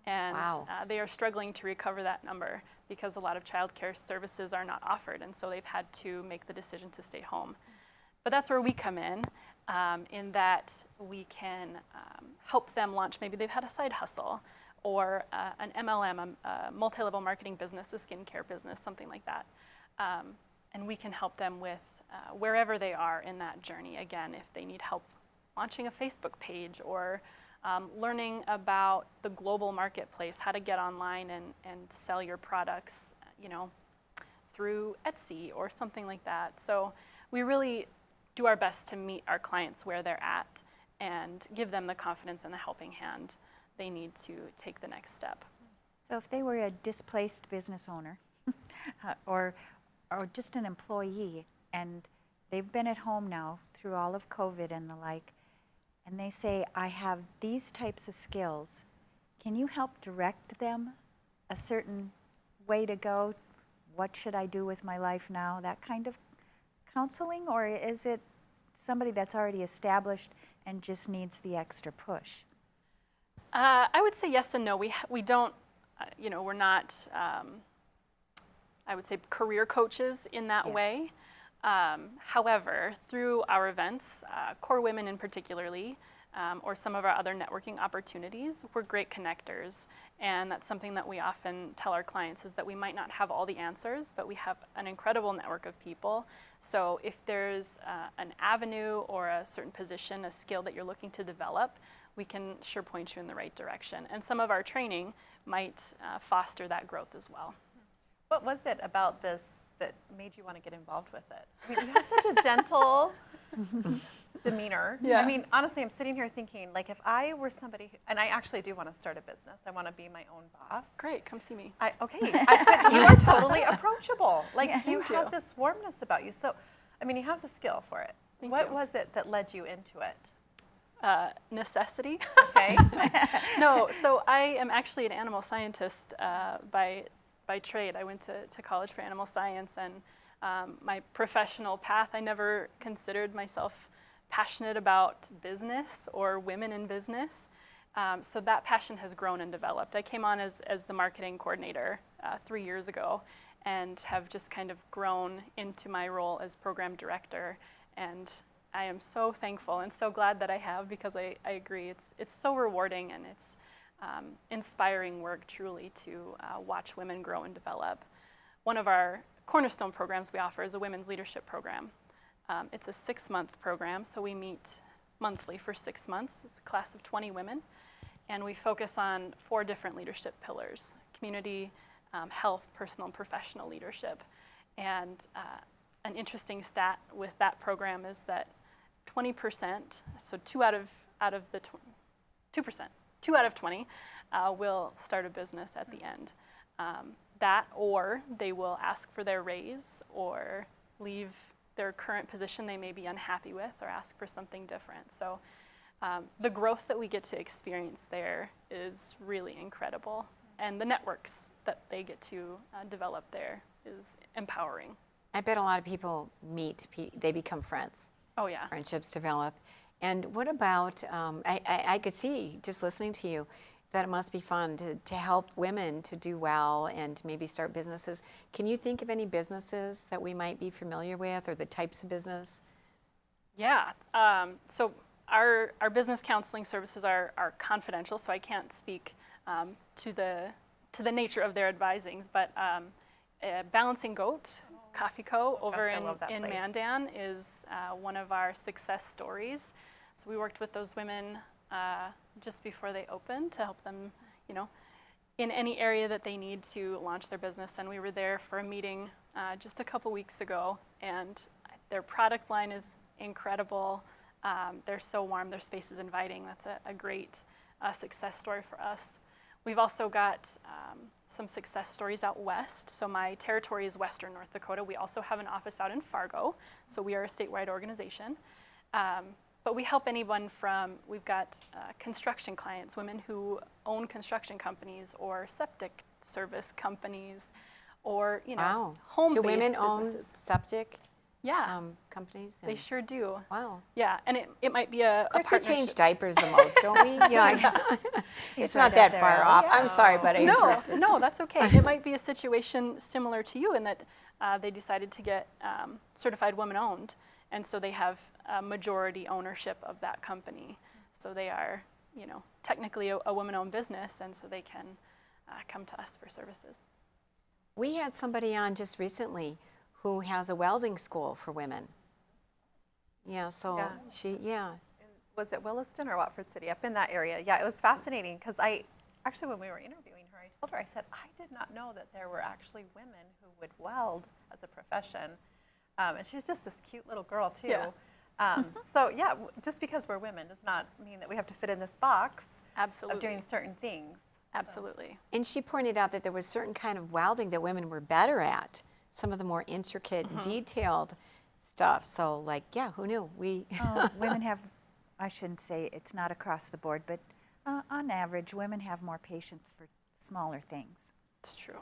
And Wow. they are struggling to recover that number because a lot of childcare services are not offered, and so they've had to make the decision to stay home. But that's where we come in that we can help them launch. Maybe they've had a side hustle or an MLM, a multi-level marketing business, a skincare business, something like that. And we can help them with wherever they are in that journey. Again, if they need help launching a Facebook page or learning about the global marketplace, how to get online and sell your products, you know, through Etsy or something like that. So we really do our best to meet our clients where they're at and give them the confidence and the helping hand they need to take the next step. So if they were a displaced business owner or just an employee and they've been at home now through all of COVID and the like, and they say, I have these types of skills, can you help direct them a certain way to go? What should I do with my life now? That kind of counseling? Or is it somebody that's already established and just needs the extra push? I would say yes and no. We don't, you know, we're not, I would say, career coaches in that way. However, through our events, Core Women in particularly, or some of our other networking opportunities, we're great connectors. And that's something that we often tell our clients is that we might not have all the answers, but we have an incredible network of people. So if there's an avenue or a certain position, a skill that you're looking to develop, we can sure point you in the right direction. And some of our training might foster that growth as well. What was it about this that made you want to get involved with it? I mean, you have such a gentle demeanor. Yeah. I mean, honestly, I'm sitting here thinking, like, if I were somebody, and I actually do want to start a business. I want to be my own boss. Great, come see me. Okay, but you are totally approachable. Like, you Thank have you. this warmness about you. So, I mean, you have the skill for it. What was it that led you into it? Necessity. Okay. No, so I am actually an animal scientist by trade. I went to college for animal science, and my professional path, I never considered myself passionate about business or women in business. So that passion has grown and developed. I came on as the marketing coordinator 3 years ago and have just kind of grown into my role as program director. And I am so thankful and so glad that I have, because I agree, it's so rewarding, and it's inspiring work truly to watch women grow and develop. One of our cornerstone programs we offer is a women's leadership program. It's a 6-month program, so we meet monthly for 6 months. It's a class of 20 women, and we focus on 4 different leadership pillars: community, health, personal and professional leadership. And an interesting stat with that program is that 20%, so 2 out of 20 will start a business at the end. That, or they will ask for their raise or leave their current position they may be unhappy with, or ask for something different. So the growth that we get to experience there is really incredible. And the networks that they get to develop there is empowering. I bet a lot of people meet, they become friends. Oh yeah. Friendships develop. And what about, I could see, just listening to you, that it must be fun to help women to do well and maybe start businesses. Can you think of any businesses that we might be familiar with, or the types of business? Yeah, so our business counseling services are confidential, so I can't speak to the nature of their advisings, but Balancing Goat Coffee Co. over in Mandan is one of our success stories. So we worked with those women just before they opened to help them, you know, in any area that they need to launch their business. And we were there for a meeting just a couple weeks ago, and their product line is incredible. They're so warm, their space is inviting. That's a great success story for us. We've also got some success stories out west. So my territory is Western North Dakota. We also have an office out in Fargo, so we are a statewide organization. But we help anyone from, we've got construction clients, women who own construction companies or septic service companies, or, you know, home-based Do women businesses. own septic? companies? They sure do. Wow. Yeah, and it might be a Of course, we partnership. change diapers the most, don't we? It's not that far off. I'm sorry, but I interrupted. No, that's okay. It might be a situation similar to you in that they decided to get certified women-owned, and so they have majority ownership of that company. So they are, technically a women-owned business, and so they can come to us for services. We had somebody on just recently who has a welding school for women. Yeah, so Was it Williston or Watford City? Up in that area. Yeah, it was fascinating because actually when we were interviewing her, I told her, I said, I did not know that there were actually women who would weld as a profession. And she's just this cute little girl too. Yeah. So yeah, just because we're women does not mean that we have to fit in this box Absolutely. of doing certain things. Absolutely. And she pointed out that there was certain kind of welding that women were better at, some of the more intricate, detailed stuff. So who knew? Women have, I shouldn't say it's not across the board, but on average, women have more patience for smaller things. It's true.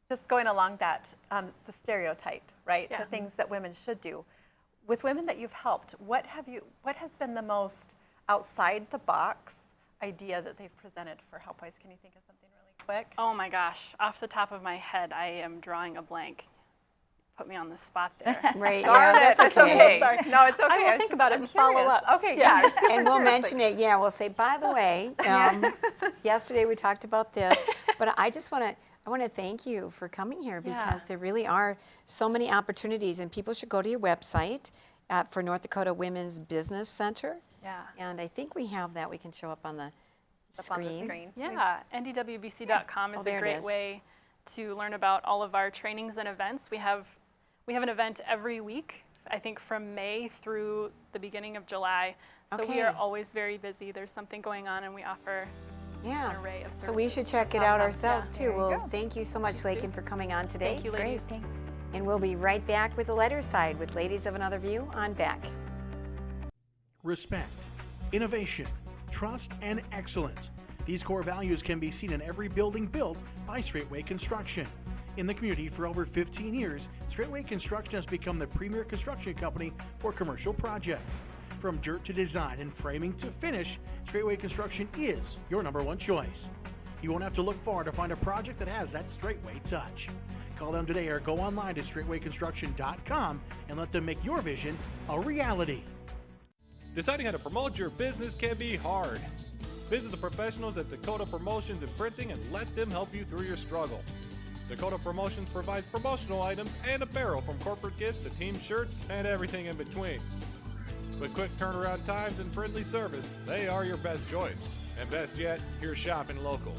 Just going along that, the stereotype, right? Yeah. The things that women should do. With women that you've helped, what has been the most outside the box idea that they've presented for HelpWise? Can you think of something really quick? Oh my gosh, off the top of my head, I am drawing a blank. Put me on the spot there. Right, Darn yeah, it. that's okay. I'm so sorry. No, it's okay. I will think about it and follow up. Okay, yeah. And we'll mention it. Yeah, we'll say, by the way, yesterday we talked about this, but I want to thank you for coming here because there really are so many opportunities, and people should go to your website for North Dakota Women's Business Center. Yeah. And I think we have that. We can show up on the screen. Yeah, NDWBC.com is a great way to learn about all of our trainings and events. We have an event every week, I think from May through the beginning of July. So we are always very busy. There's something going on, and we offer an array of services. So we should check it out ourselves too. Well, thank you so much, Laiken, for coming on today. Thank you, ladies. Great, thanks. And we'll be right back with the letter side with Ladies of Another View on Back. Respect, innovation, trust, and excellence. These core values can be seen in every building built by Straightway Construction. In the community for over 15 years, Straightway Construction has become the premier construction company for commercial projects. From dirt to design and framing to finish, Straightway Construction is your #1 choice. You won't have to look far to find a project that has that Straightway touch. Call them today or go online to straightwayconstruction.com and let them make your vision a reality. Deciding how to promote your business can be hard. Visit the professionals at Dakota Promotions and Printing and let them help you through your struggle. Dakota Promotions provides promotional items and apparel from corporate gifts to team shirts and everything in between. With quick turnaround times and friendly service, they are your best choice. And best yet, you're shopping local.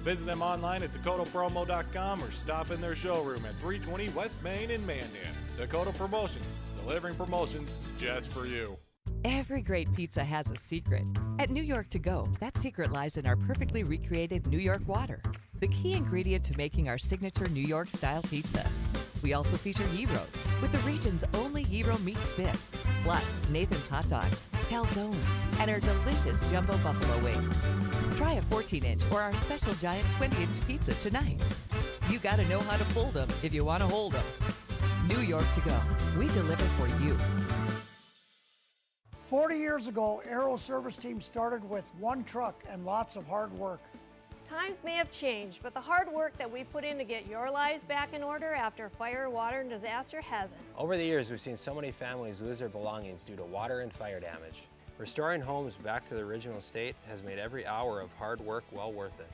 Visit them online at dakotapromo.com or stop in their showroom at 320 West Main in Mandan. Dakota Promotions, delivering promotions just for you. Every great pizza has a secret. At New York To Go, that secret lies in our perfectly recreated New York water, the key ingredient to making our signature New York-style pizza. We also feature gyros, with the region's only gyro meat spit, plus Nathan's hot dogs, calzones, and our delicious jumbo buffalo wings. Try a 14-inch or our special giant 20-inch pizza tonight. You gotta know how to fold them if you want to hold them. New York To Go, we deliver for you. 40 years ago, Aero Service Team started with one truck and lots of hard work. Times may have changed, but the hard work that we put in to get your lives back in order after fire, water, and disaster hasn't. Over the years, we've seen so many families lose their belongings due to water and fire damage. Restoring homes back to the original state has made every hour of hard work well worth it.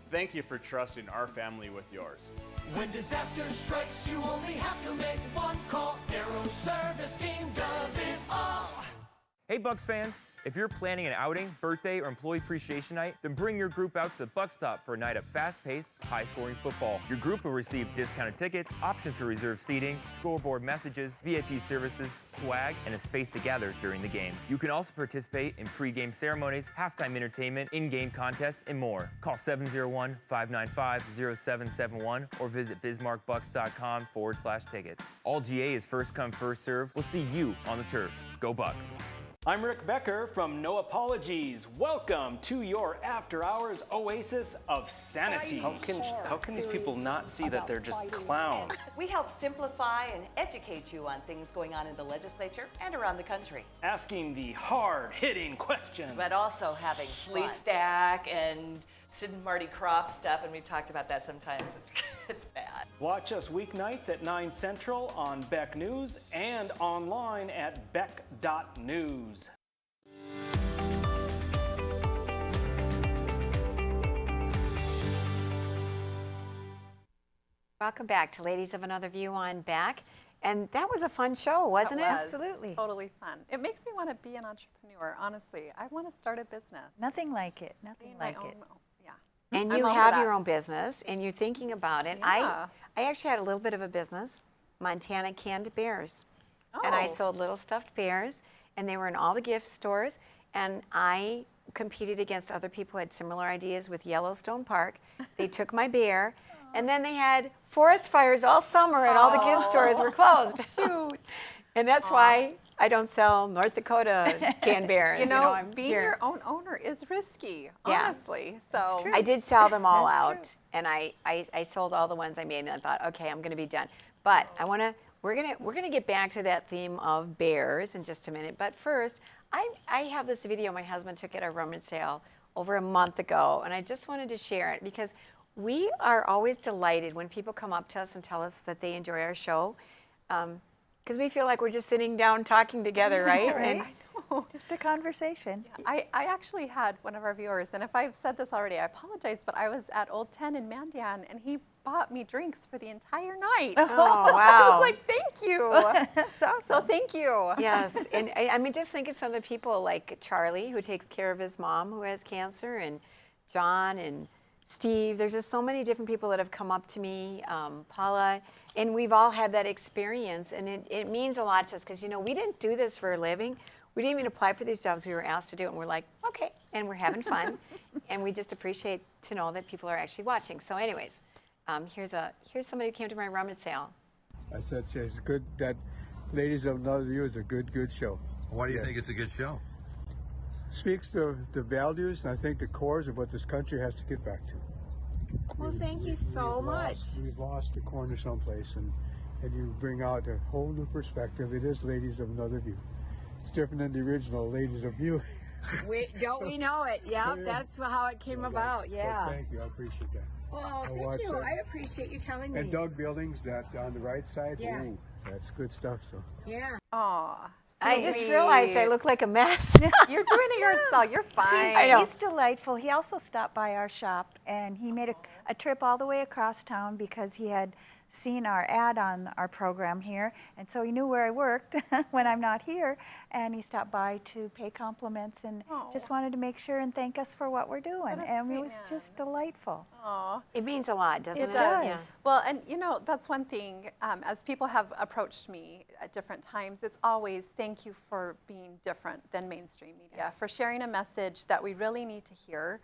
Thank you for trusting our family with yours. When disaster strikes, you only have to make one call. Aero Service Team does it all. Hey Bucks fans, if you're planning an outing, birthday, or employee appreciation night, then bring your group out to the Buck Stop for a night of fast-paced, high-scoring football. Your group will receive discounted tickets, options for reserved seating, scoreboard messages, VIP services, swag, and a space to gather during the game. You can also participate in pre-game ceremonies, halftime entertainment, in-game contests, and more. Call 701-595-0771 or visit bismarckbucks.com/tickets. All GA is first come, first serve. We'll see you on the turf. Go Bucks. I'm Rick Becker from No Apologies. Welcome to your after-hours oasis of sanity. How can these people not see that they're just clowns? We help simplify and educate you on things going on in the legislature and around the country. Asking the hard-hitting questions. But also having flea stack and Sid and Marty Krofft stuff, and we've talked about that sometimes. It's bad. Watch us weeknights at 9 Central on Beck News and online at beck.news. Welcome back to Ladies of Another View on Beck. And that was a fun show, wasn't it? Absolutely. Totally fun. It makes me want to be an entrepreneur, honestly. I want to start a business. Nothing like it. Nothing like it. And I'm you all for have that. your own business, and you're thinking about it. Yeah. I actually had a little bit of a business, Montana Canned Bears. And I Oh. sold little stuffed bears, and they were in all the gift stores. And I competed against other people who had similar ideas with Yellowstone Park. They took my bear, and then they had forest fires all summer, and all the gift stores were closed. Shoot. And that's why I don't sell North Dakota canned bears. You know, I'm being here. your own owner is risky, Yeah. honestly. So I did sell them all That's out, true. and I sold all the ones I made, and I thought, okay, I'm going to be done. But we're gonna get back to that theme of bears in just a minute. But first, I have this video my husband took at our rummage sale over a month ago, and I just wanted to share it because we are always delighted when people come up to us and tell us that they enjoy our show. Because we feel like we're just sitting down talking together, right? Right. It's just a conversation. I actually had one of our viewers, and if I've said this already, I apologize, but I was at Old 10 in Mandan, and he bought me drinks for the entire night. Oh, I wow. was like, thank you. That's awesome. So thank you. Yes, and I mean, just think of some of the people like Charlie, who takes care of his mom who has cancer, and John and Steve. There's just so many different people that have come up to me, Paula, and we've all had that experience, and it means a lot to us because, you know, we didn't do this for a living. We didn't even apply for these jobs. We were asked to do it, and we're like, okay, and we're having fun, and we just appreciate to know that people are actually watching. So anyways, here's somebody who came to my rummage sale. I said it's good that Ladies of Another View is a good show. Why do you think it's a good show? Speaks to the values and I think the cores of what this country has to get back to. Well, thank you so much. We've lost the corner someplace, and you bring out a whole new perspective. It is Ladies of Another View. It's different than the original Ladies of View. Don't we know it? Yep, that's how it came about. Yeah. But thank you, I appreciate that. Well, thank you. I appreciate you telling me. And Doug Buildings, that on the right side, Yeah. ooh, that's good stuff. So. Yeah. Aw. I just realized I look like a mess. You're doing a yard sale. You're fine. I know. He's delightful. He also stopped by our shop, and he made a trip all the way across town because he had seen our ad on our program here, and so he knew where I worked when I'm not here, and he stopped by to pay compliments and just wanted to make sure and thank us for what we're doing, and it was just delightful. Aw. It means a lot, doesn't it? It does. Yeah. Well, and you know, that's one thing, as people have approached me at different times, it's always thank you for being different than mainstream media, for sharing a message that we really need to hear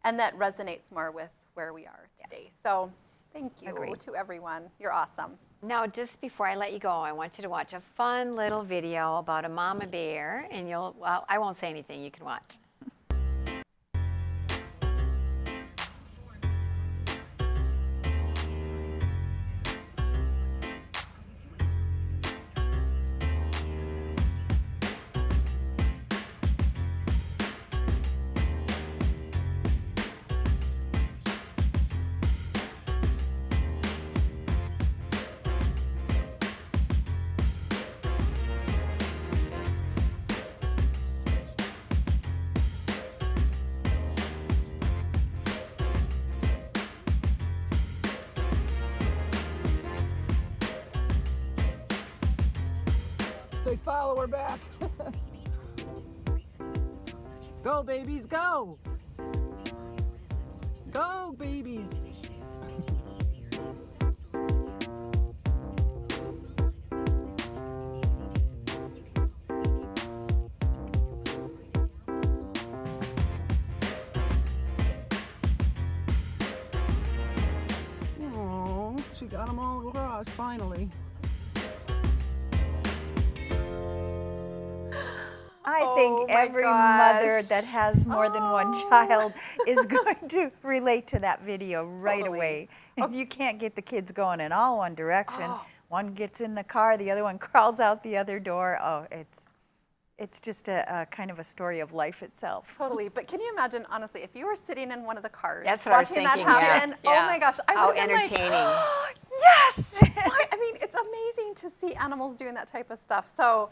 and that resonates more with where we are today. So thank you to everyone. You're awesome. Now, just before I let you go, I want you to watch a fun little video about a mama bear, and well, I won't say anything, you can watch. They follow her back. Go, babies, go. Go, babies. Oh, she got them all across finally. I think every mother that has more than one child is going to relate to that video right away. You can't get the kids going in all one direction. One gets in the car, the other one crawls out the other door. Oh, it's just a kind of a story of life itself. Totally, but can you imagine, honestly, if you were sitting in one of the cars That's what watching that happen, oh my gosh, I would have been entertaining. Like, yes! I mean, it's amazing to see animals doing that type of stuff. So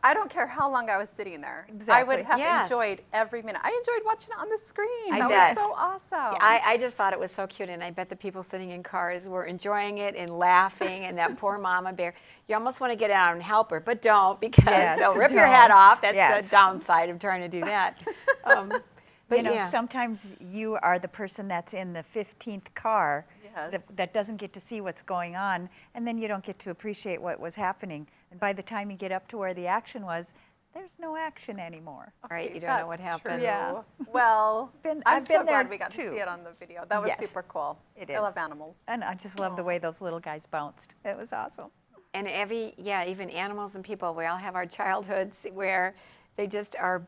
I don't care how long I was sitting there. I would have enjoyed every minute. I enjoyed watching it on the screen. That was so awesome. I just thought it was so cute, and I bet the people sitting in cars were enjoying it and laughing, and that poor mama bear. You almost want to get out and help her, but don't, because they'll rip your head off. That's the downside of trying to do that. But you know, sometimes you are the person that's in the 15th car that doesn't get to see what's going on, and then you don't get to appreciate what was happening. And by the time you get up to where the action was, there's no action anymore. Right, you don't know what happened. True. Yeah. Well, I'm so glad we got to see it on the video. That was super cool. It is. I love animals. And I just love the way those little guys bounced. It was awesome. And even animals and people, we all have our childhoods where they just are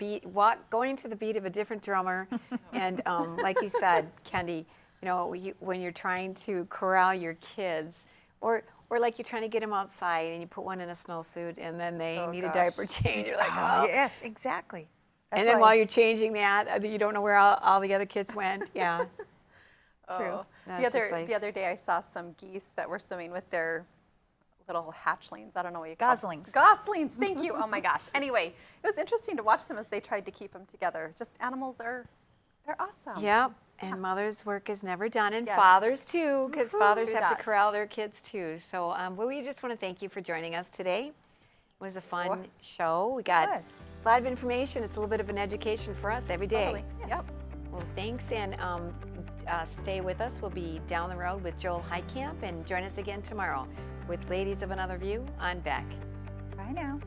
going to the beat of a different drummer. And like you said, Kendi, you know, when you're trying to corral your kids, or like you're trying to get them outside and you put one in a snowsuit and then they need a diaper change. You're like, oh. Yes, exactly. And then while you're changing that, you don't know where all the other kids went. Yeah. True. The other day I saw some geese that were swimming with their little hatchlings. I don't know what you call them. Goslings. Goslings, thank you. Oh my gosh. Anyway, it was interesting to watch them as they tried to keep them together. Just animals they're awesome. Yep. And mother's work is never done, and fathers too, because fathers have to corral their kids too. So we just want to thank you for joining us today. It was a fun show. We got a lot of information. It's a little bit of an education for us every day. Totally. Yep. Well, thanks, and stay with us. We'll be down the road with Joel Heitkamp, and join us again tomorrow with Ladies of Another View on Beck. Bye now.